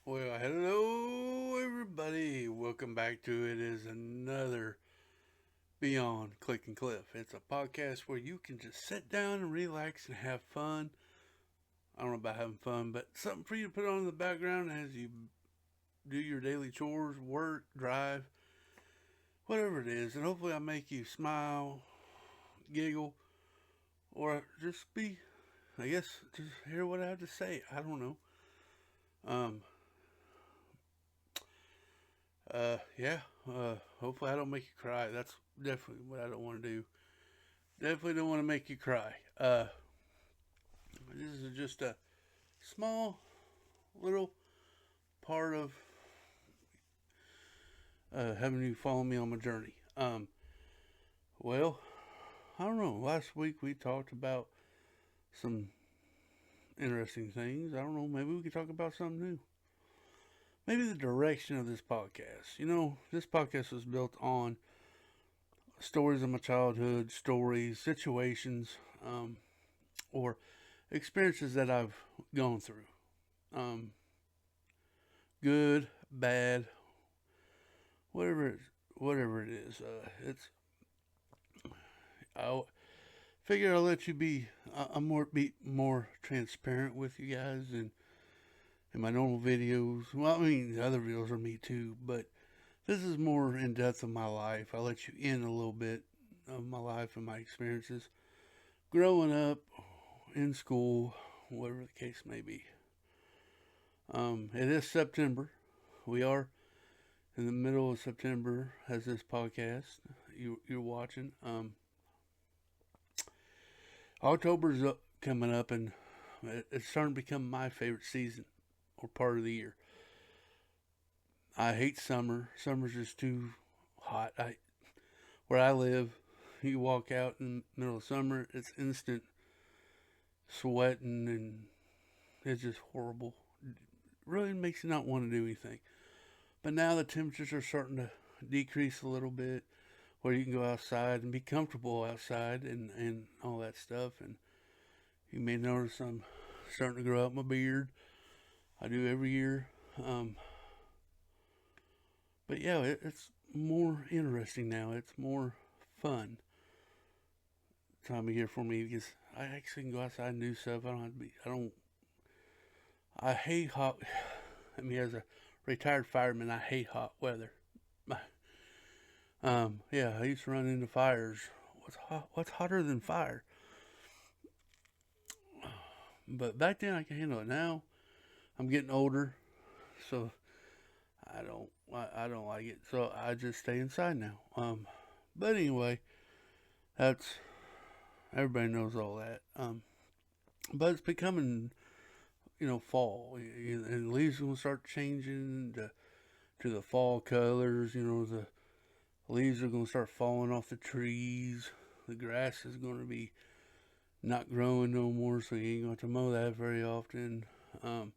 Well, hello everybody. Welcome back to it is another Beyond Click and Cliff. It's a podcast where you can just sit down and relax and have fun. I don't know about having fun, but something for you to put on in the background as you do your daily chores, work, drive, whatever it is. And hopefully I make you smile, giggle, or just be, I guess, just hear what I have to say. I don't know. Um, yeah. Hopefully I don't make you cry. That's definitely what I don't want to do. Definitely don't want to make you cry. This is just a small little part of having you follow me on my journey. Well, I don't know. Last week we talked about some interesting things. I don't know. Maybe we could talk about something new. Maybe the direction of this podcast. This podcast was built on stories of my childhood, stories, situations, or experiences that I've gone through. Um, Good, bad, whatever whatever it is. It's I figure I'll let you be. Be more transparent with you guys than in my normal videos. Well, I mean, the other videos are me too, but this is more in depth of my life. I let you in a little bit of my life and my experiences growing up, in school, whatever the case may be. It is September. We are in the middle of September as this podcast you're watching. October's coming up, and it's starting to become my favorite season or part of the year. I hate summer. Summer's just too hot. Where I live, you walk out in the middle of summer, it's instant sweating, and it's just horrible. It really makes you not want to do anything. But now the temperatures are starting to decrease a little bit, where you can go outside and be comfortable outside and all that stuff. And you may notice I'm starting to grow out my beard. I do every year. Um, but yeah, it's more interesting now. It's more fun time of year for me because I actually can go outside and do stuff. I don't have to be. I don't. I hate hot. I mean, as a retired fireman, I hate hot weather. Yeah, I used to run into fires. What's hotter than fire? But back then I could handle it. Now I'm getting older, so I don't like it. So I just stay inside now. But anyway, that's everybody knows all that. But it's becoming fall, and the leaves are gonna start changing to the fall colors. The leaves are gonna start falling off the trees. The grass is gonna be not growing no more, so you ain't going to mow that very often. Um,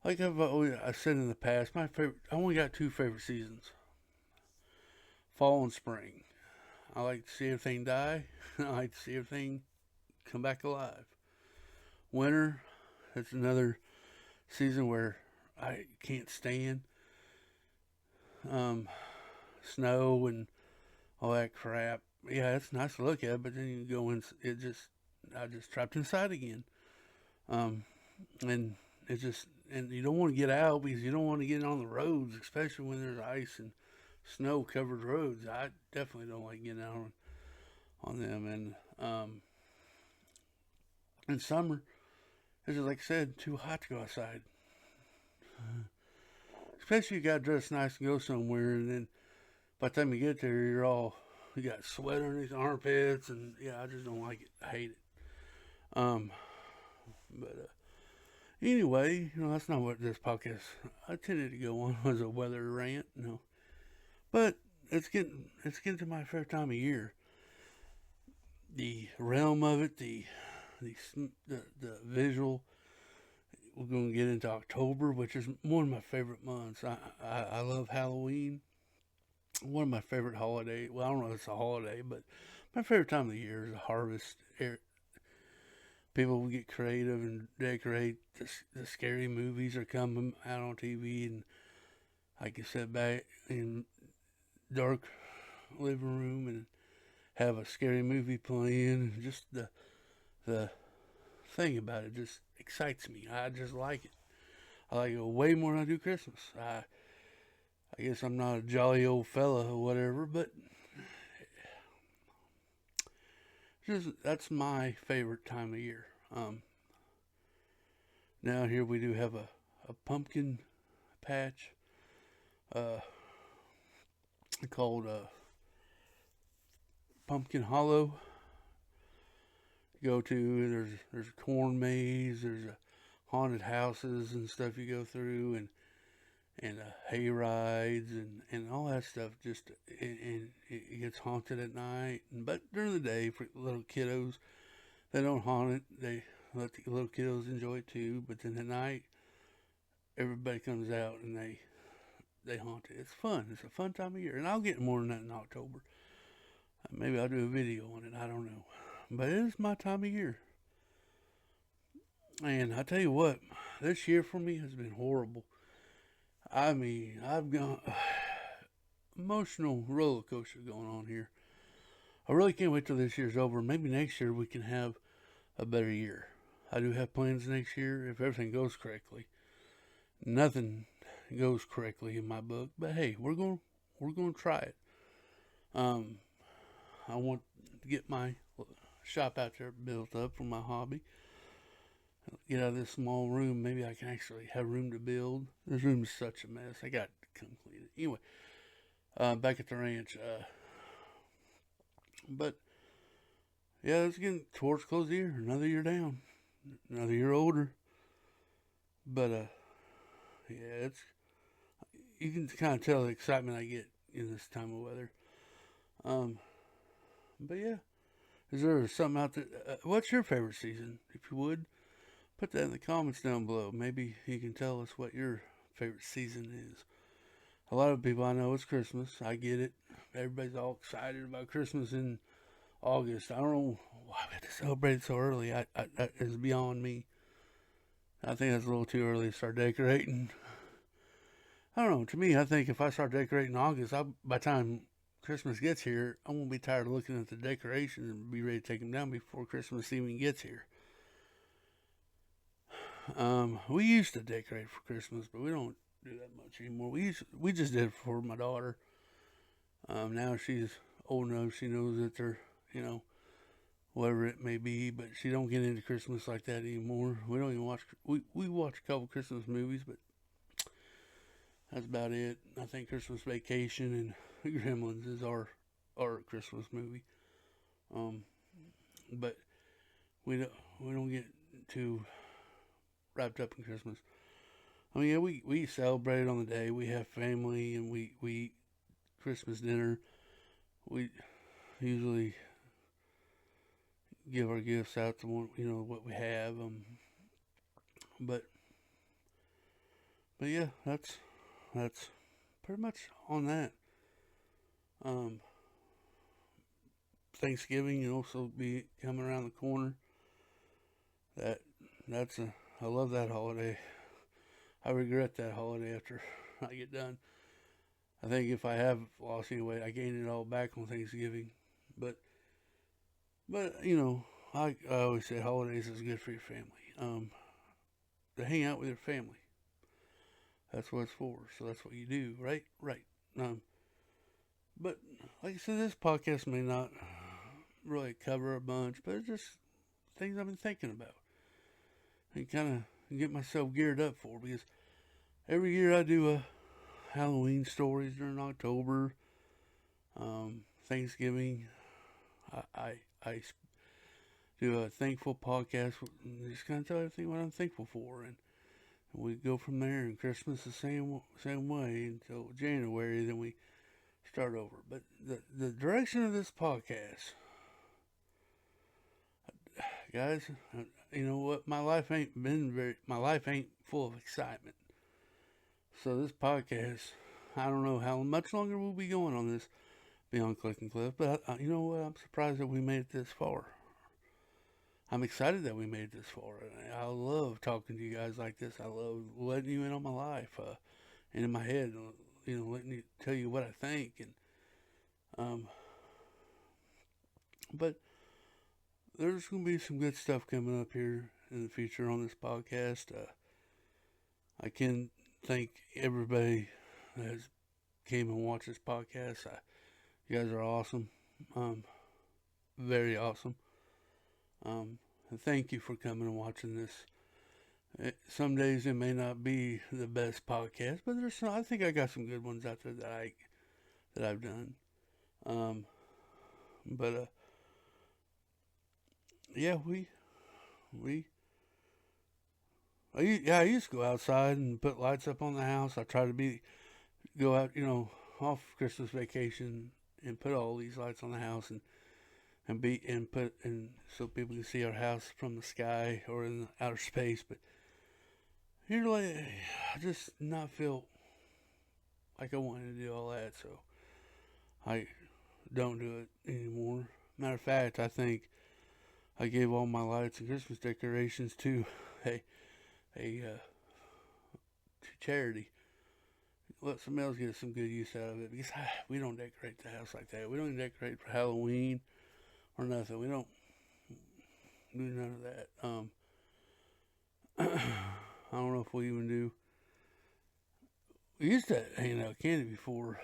like I've said in the past, I only got two favorite seasons: fall and spring. I like to see everything die. I like to see everything come back alive. Winter, that's another season where I can't stand. Um, Snow and all that crap. Yeah, it's nice to look at, but then you go in, I just trapped inside again. Um, and and you don't want to get out because you don't want to get on the roads, especially when there's ice and snow covered roads. I definitely don't like getting out on them. And in summer, it's just like I said, too hot to go outside. Especially you got to dress nice and go somewhere, and then by the time you get there, you got sweat underneath the armpits, and yeah, I just don't like it. I hate it. But anyway, that's not what this podcast I tended to go on was a weather rant, But it's getting to my favorite time of year. The realm of it, the the visual. We're gonna get into October, which is one of my favorite months. I love Halloween. One of my favorite holiday. Well, I don't know if it's a holiday, but my favorite time of the year is the harvest. people will get creative and decorate. The scary movies are coming out on TV, and I can sit back in dark living room and have a scary movie playing. And just the thing about it just excites me. I just like it. I like it way more than I do Christmas. I guess I'm not a jolly old fella or whatever, but just that's my favorite time of year. Now here we do have a pumpkin patch uh, called Pumpkin Hollow. Go to there's a corn maze, there's a haunted houses and stuff you go through, and hay rides and all that stuff. Just and it gets haunted at night, but during the day for little kiddos, they don't haunt it. They let the little kiddos enjoy it too. But then at night, everybody comes out and they haunt it. It's fun. It's a fun time of year, and I'll get more than that in October. Maybe I'll do a video on it. I don't know, but it is my time of year. And I tell you what, this year for me has been horrible. I mean, I've got emotional roller coaster going on here. I really can't wait till this year's over. Maybe next year we can have a better year. I do have plans next year if everything goes correctly. Nothing goes correctly in my book, but hey, we're going to try it. I want to get my shop out there built up for my hobby. Get out of this small room. Maybe I can actually have room to build. This room is such a mess. I got to come clean it. Anyway, back at the ranch. But yeah, it's getting towards close the year. Another year down. Another year older. But yeah, it's you can kind of tell the excitement I get in this time of weather. But yeah, is there something out there? What's your favorite season, if you would? Put that in the comments down below. Maybe you can tell us what your favorite season is. A lot of people I know it's Christmas. I get it. Everybody's all excited about Christmas in August. I don't know why we have to celebrate it so early. That is beyond me. I think that's a little too early to start decorating. I don't know. To me, I think if I start decorating in August, by the time Christmas gets here, I won't be tired of looking at the decorations and be ready to take them down before Christmas even gets here. We used to decorate for Christmas, but we don't do that much anymore. We just did it for my daughter. Now she's old enough, she knows that they're, whatever it may be, but she don't get into Christmas like that anymore. We don't even watch, we watch a couple Christmas movies, but that's about it. I think Christmas Vacation and Gremlins is our Christmas movie. But we don't get too wrapped up in Christmas. I mean, yeah, we celebrate it on the day. We have family and we eat Christmas dinner. We usually give our gifts out to one, what we have. But yeah, that's pretty much on that. Thanksgiving will also be coming around the corner. I love that holiday. I regret that holiday after I get done. I think if I have lost any weight, I gained it all back on Thanksgiving. But I always say holidays is good for your family. To hang out with your family. That's what it's for. So that's what you do, right? Right. But like I said, this podcast may not really cover a bunch, but it's just things I've been thinking about and kind of get myself geared up for, because every year I do a Halloween stories during October, Thanksgiving. I do a thankful podcast and just kind of tell everything what I'm thankful for, and we go from there. And Christmas the same way until January, then we start over. But the direction of this podcast, guys, you know what? My life ain't full of excitement. So this podcast, I don't know how much longer we'll be going on this Beyond Click and Cliff, but you know what? I'm surprised that we made it this far. I'm excited that we made this far. I love talking to you guys like this. I love letting you in on my life, and in my head, letting you tell you what I think. And um, but there's gonna be some good stuff coming up here in the future on this podcast. I can thank everybody that has came and watched this podcast. You guys are awesome, very awesome. And thank you for coming and watching this. Some days it may not be the best podcast, but I think I got some good ones out there that I've done. But yeah, I used to go outside and put lights up on the house. I try to go out, off Christmas vacation and put all these lights on the house and so people can see our house from the sky or in the outer space. But here lately, I just not feel like I wanted to do all that, so I don't do it anymore. Matter of fact, I think I gave all my lights and Christmas decorations to to charity. Let somebody else get some good use out of it, because we don't decorate the house like that. We don't even decorate for Halloween or nothing. We don't do none of that. I don't know if we even do. We used to hand out candy before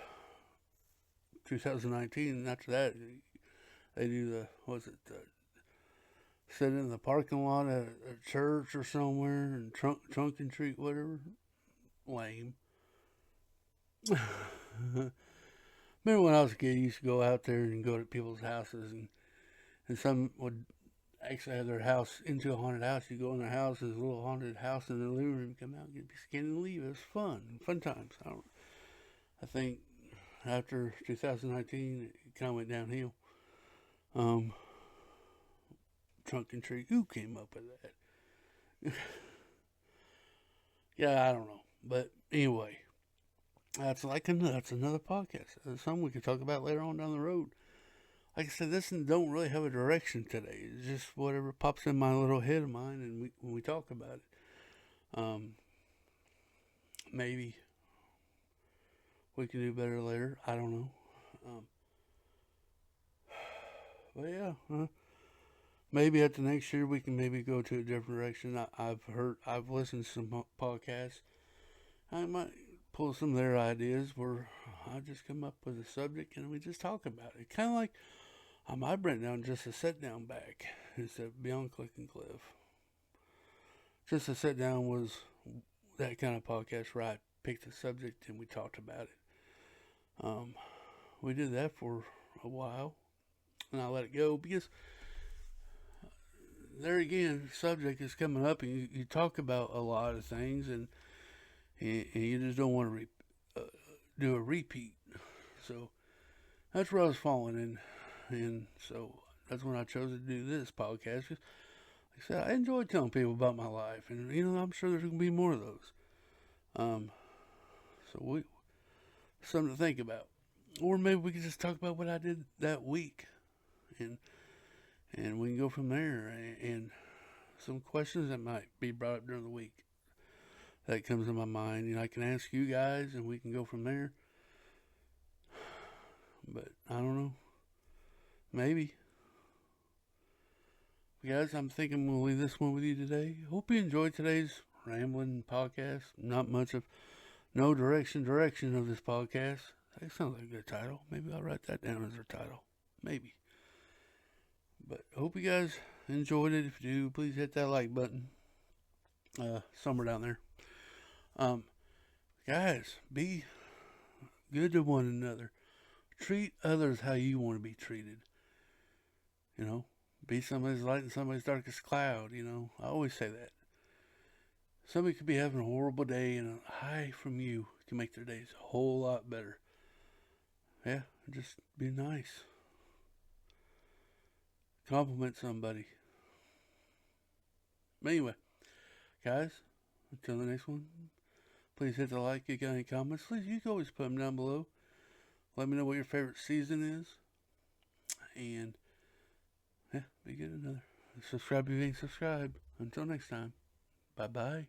2019, and after that, they do sit in the parking lot at a church or somewhere and trunk and treat, whatever. Lame. Remember when I was a kid, I used to go out there and go to people's houses, and some would actually have their house into a haunted house. You go in their house, there's a little haunted house in the living room, come out, get a piece of candy and leave. It was fun times. I think after 2019, it kind of went downhill. Trunk and treat, who came up with that? Yeah, I don't know, but anyway. That's another podcast. That's something we could talk about later on down the road. Like I said, this don't really have a direction today. It's just whatever pops in my little head of mine, and when we talk about it, maybe we can do better later. I don't know. But yeah, maybe at the next year we can maybe go to a different direction. I've listened to some podcasts. I might pull some of their ideas where I just come up with a subject and we just talk about it. Kind of like I might bring down just a sit down back instead of Beyond Click and Cliff. Just a sit down was that kind of podcast where I picked a subject and we talked about it. We did that for a while and I let it go because there again, subject is coming up and you talk about a lot of things and you just don't want to do a repeat. So that's where I was falling in. And so that's when I chose to do this podcast. Like I said, I enjoy telling people about my life. And, I'm sure there's going to be more of those. So something to think about. Or maybe we could just talk about what I did that week. And we can go from there. And some questions that might be brought up during the week that comes to my mind. I can ask you guys and we can go from there. But I don't know. Maybe. Guys, I'm thinking we'll leave this one with you today. Hope you enjoyed today's rambling podcast. Not much of no direction of this podcast. That sounds like a good title. Maybe I'll write that down as a title. Maybe. But hope you guys enjoyed it. If you do, please hit that like button. Somewhere down there. Guys, be good to one another. Treat others how you want to be treated. Be somebody's light and somebody's darkest cloud. I always say that. Somebody could be having a horrible day, and a hi from you can make their days a whole lot better. Yeah, just be nice. Compliment somebody. But anyway, guys, until the next one, please hit the like. If you got any comments, please, you can always put them down below. Let me know what your favorite season is. And, yeah, be good Subscribe if you ain't subscribed. Until next time, bye bye.